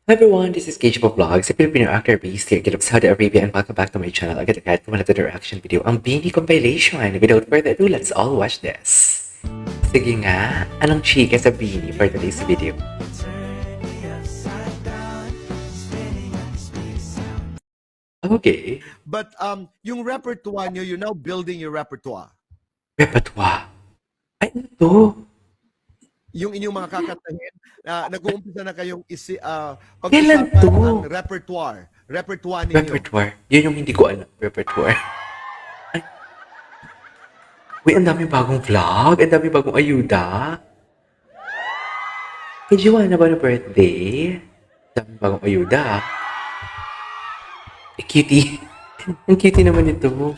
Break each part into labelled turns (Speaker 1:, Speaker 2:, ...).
Speaker 1: Hi everyone, this is Gage Vlogs, a Filipino actor based here in Saudi Arabia, and welcome back to my channel. Agad-agad ko muna ito reaction video, ang Bini compilation. Without further ado, let's all watch this. Sige nga, anong chika sa Bini for today's video? Okay,
Speaker 2: But yung repertoire nyo, you're now building your repertoire.
Speaker 1: repertoire. Ay, ano to?
Speaker 2: Yung inyong mga kakatahin, nag-uumpisa na kayong
Speaker 1: Kailan
Speaker 2: pag-usapan
Speaker 1: to?
Speaker 2: ang repertoire. Repertoire ninyo.
Speaker 1: Repertoire. Yun yung hindi ko alam, repertoire. Ay, uy, ang daming bagong vlog, ang daming bagong ayuda. Kay Joanna ba na birthday? Ang daming bagong ayuda. Eh, cutie. Ang cutie naman ito.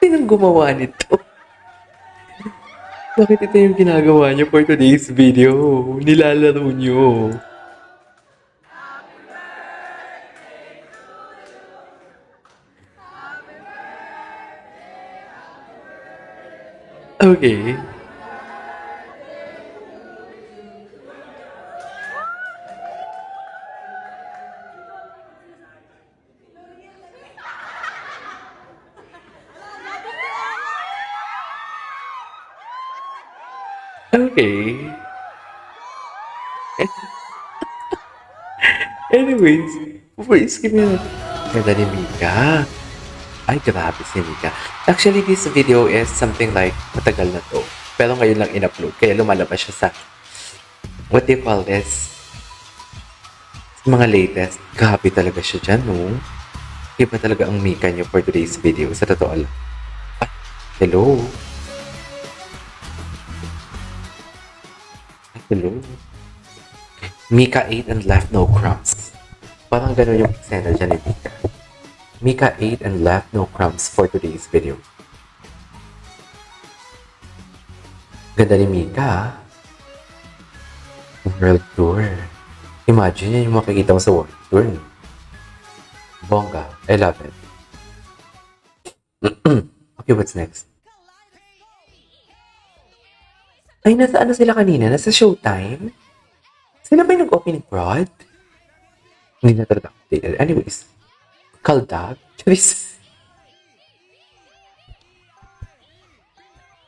Speaker 1: Sinong gumawa nito? Bakit ito yung ginagawa niyo for today's video? Nilalaro niyo. Okay. Okay. Anyways, skip nyo na. Ganda ni Mika. Ay, grabe si Mika. Actually, this video is something like matagal na to. Pero ngayon lang in-upload. Kaya lumalabas siya sa, what do you call this? Sa mga latest. Grabe talaga siya dyan, no? Iba talaga ang Mika niyo for today's video. Sa totoo lang. Ah, hello? Hello? Mika ate and left no crumbs. Parang gano'n yung eksena dyan ni Mika. Mika ate and left no crumbs for today's video. Ganda ni Mika, ah. World tour. Imagine yan yung makikita mo sa world tour. Bongga. I love it. Okay, what's next? Ay, nasa ano sila kanina? Nasa Showtime? Sila ba yung nag-opening prod? Hindi na talaga updated. Anyways, Kaldag? Charis.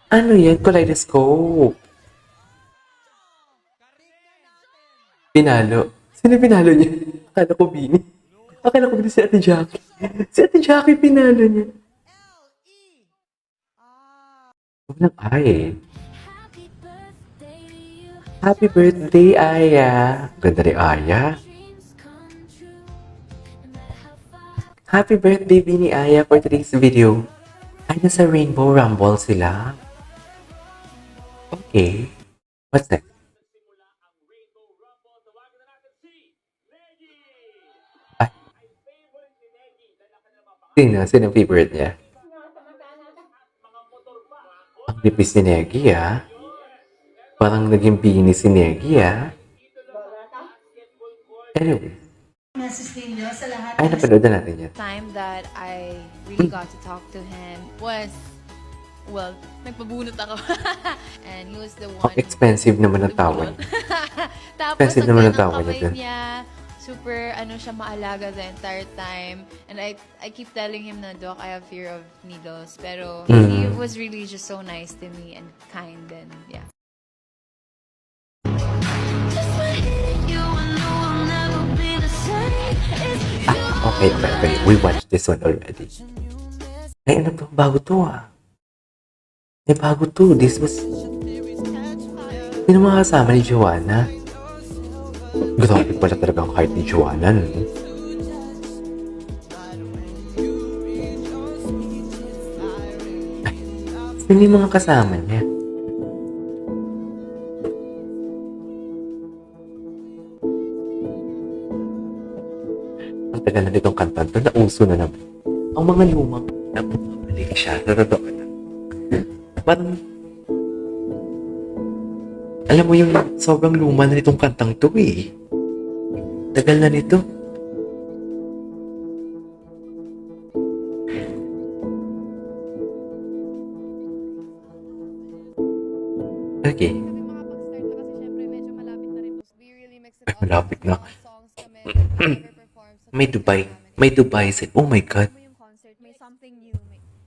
Speaker 1: Ano yan? Kaleidoscope. Pinalo. Sino pinalo niya? Akala ko Bini. Akala ko Bini si Ate Jackie. Si Ate Jackie pinalo niya. Walang ay. Happy birthday, Aya. Ganda ni Aya. Happy birthday, Bini Aya, for today's video. Ay, nasa Rainbow Rumble sila. Okay. What's next? Ay, sino ang favorite niya? Ang lipis ni Negi, ah. Parang naging Bini si Negi, ah. Anyway. Ay, napanood na natin yan.
Speaker 3: Time that I really got to talk to him was, well, nagpabunot ako. And he was the one.
Speaker 1: Ang expensive naman ang tawa niya.
Speaker 3: Tapos,
Speaker 1: Expensive
Speaker 3: ang
Speaker 1: naman ang
Speaker 3: ganda ng
Speaker 1: tawa niya
Speaker 3: kamay
Speaker 1: dun.
Speaker 3: niya. Super, siya, maalaga the entire time. And I keep telling him na, Doc, I have fear of needles. Pero he was really just so nice to me and kind and yeah.
Speaker 1: Okay. We watched this one already. Ay, ano to? Bago to, ah. Ay, bago to. This was... Sino mga kasama ni Joanna? Grabe pala talaga ang height ni Joanna, no? Ay, sino yung mga kasama niya? Ang tagal na nitong kantan to, nauso na naman. Ang mga lumang napapabalik siya, sa totoo lang. Parang, alam mo yung sobrang luma na nitong kantang to eh. Tagal na nito. Okay. no?
Speaker 4: songs kami ever perform sa
Speaker 1: May Dubai. May Dubai sa... Oh my God.
Speaker 4: mo yung concert, may something new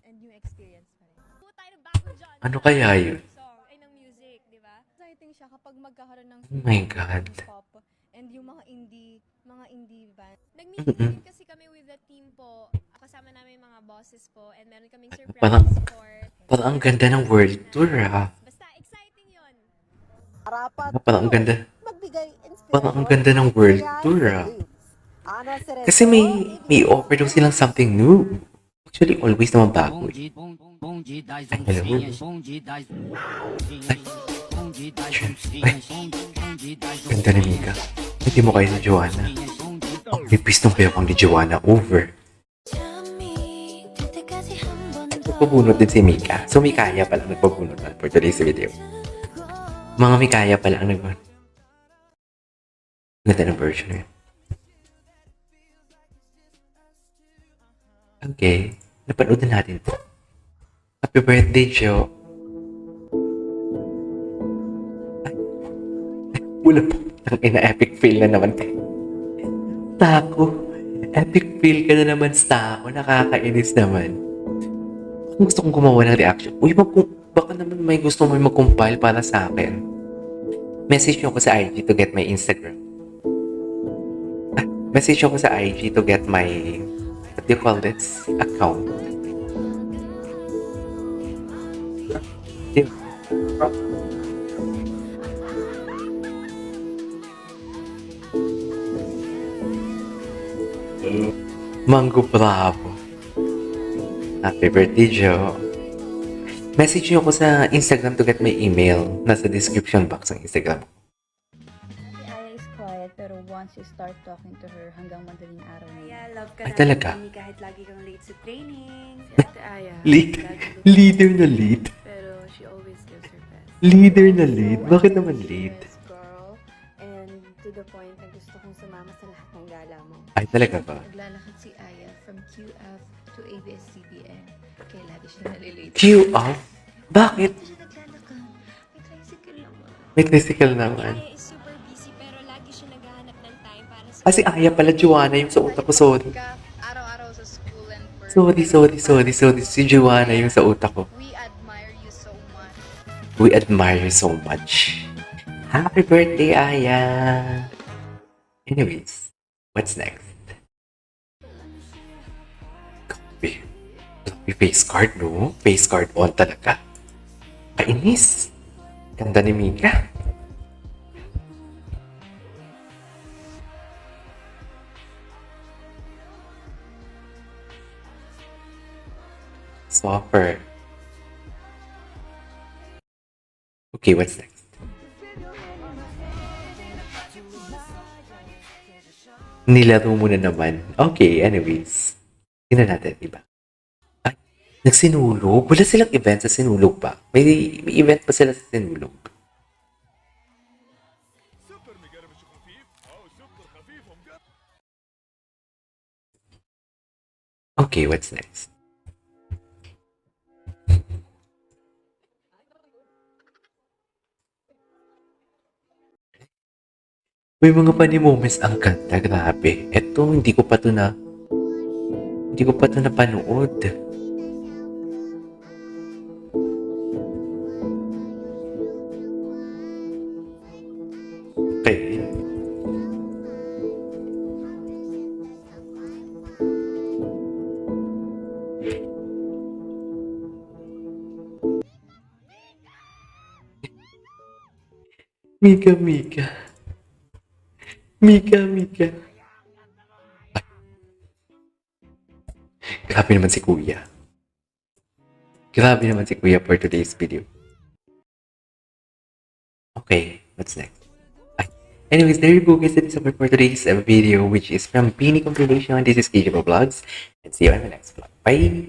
Speaker 4: and new experience pa rin. Po tayo ng bagong genre
Speaker 1: Ano kaya yun?
Speaker 4: song, ay ng music, di ba? Exciting siya kapag magkakaroon ng
Speaker 1: Oh my God.
Speaker 4: pop and yung mga indie band.
Speaker 3: Nag-meet din kasi kami with the team po. Kasama namin yung mga bosses po and meron kaming surprise
Speaker 1: Parang-
Speaker 3: for...
Speaker 1: Parang ang ganda ng world tour, ah.
Speaker 3: Basta exciting yun.
Speaker 1: Parang ang ganda.
Speaker 5: magbigay inspirasyon
Speaker 1: Parang ang ganda ng world
Speaker 5: kaya
Speaker 1: tour,
Speaker 5: sa
Speaker 1: ah.
Speaker 5: James. Ana Cerezo,
Speaker 1: Kasi may offer daw silang something new. Actually, always naman bago eh. Ay, hello. Ay, ganda ni Mika. Hindi mo kayo ni Joanna. Ang pipis ng payapang ni Joanna over. Nagpabunot din si Mika. So, Mikaya pala ang nagpabunot for today's video. Mga Mikaya pala ang nagpabunot. Ganda ng version eh. Okay. Napanood na natin to. Happy birthday, Jo. Ay. Wala po. Ang ina-epic fail na naman kayo. Tako. Epic fail ka na naman, Tako. Nakakainis naman. Kung gusto kong gumawa ng reaction, uy, baka naman may gusto mo mag-compile para sa akin. Message nyo ko sa IG to get my Instagram. Message nyo ko sa IG to get my, what do you call this? Account. Mango Bravo. Happy birthday, Joe. Message nyo ko sa Instagram to get my email. Nasa description box ng Instagram.
Speaker 6: Si Aya is quiet, pero once you start talking to her, hanggang madaling araw na.
Speaker 7: Kaya love ka
Speaker 1: Ay,
Speaker 7: namin,
Speaker 1: talaga?
Speaker 7: Amy, kahit lagi kang late sa training. Si Ate Aya,
Speaker 1: Lead.
Speaker 7: lagi
Speaker 1: Leader na lead.
Speaker 7: pero she always gives her best.
Speaker 1: Leader na lead. Bakit naman lead?
Speaker 7: Yes, girl. And to the point na gusto kong sumama sa lahat ng gala mo.
Speaker 1: Ay, talaga ba?
Speaker 3: Naglalakad si Aya from QF to ABS-CBN. Kaya lagi siya nalilate.
Speaker 1: Q off? Bakit?
Speaker 3: Hindi siya naglalakad. May tricycle naman.
Speaker 1: May tricycle naman.
Speaker 3: Aya is super busy pero lagi siya naghahanap ng time para sa...
Speaker 1: Kasi Aya pala, Joanna yung sa utak ko. Sorry.
Speaker 3: Araw-araw sa school and work.
Speaker 1: Sorry. Si Joanna yung sa utak ko.
Speaker 3: We admire you so much.
Speaker 1: We admire you so much. Happy birthday, Aya! Anyways, what's next? Grabe face card, no? Face card on talaga. Kainis. Ganda ni Mika. Softer. Okay, what's next? Nilaro mo na naman. Okay, anyways. Tingnan natin, iba. Ay, nagsinulog? Wala silang event sa sinulog ba? May event pa sila sa sinulog. Okay, what's next? May mga funny moments ang ganda, grabe. Eto, hindi ko pa to napanood. Okay. Mika. Mika. Ay. Grabe naman si Kuya. For today's video. Okay, what's next? Ay. Anyways, there you go guys. That is all for today's video, which is from Beanie Compilation. This is KJ Vlogs. And see you in the next vlog. Bye!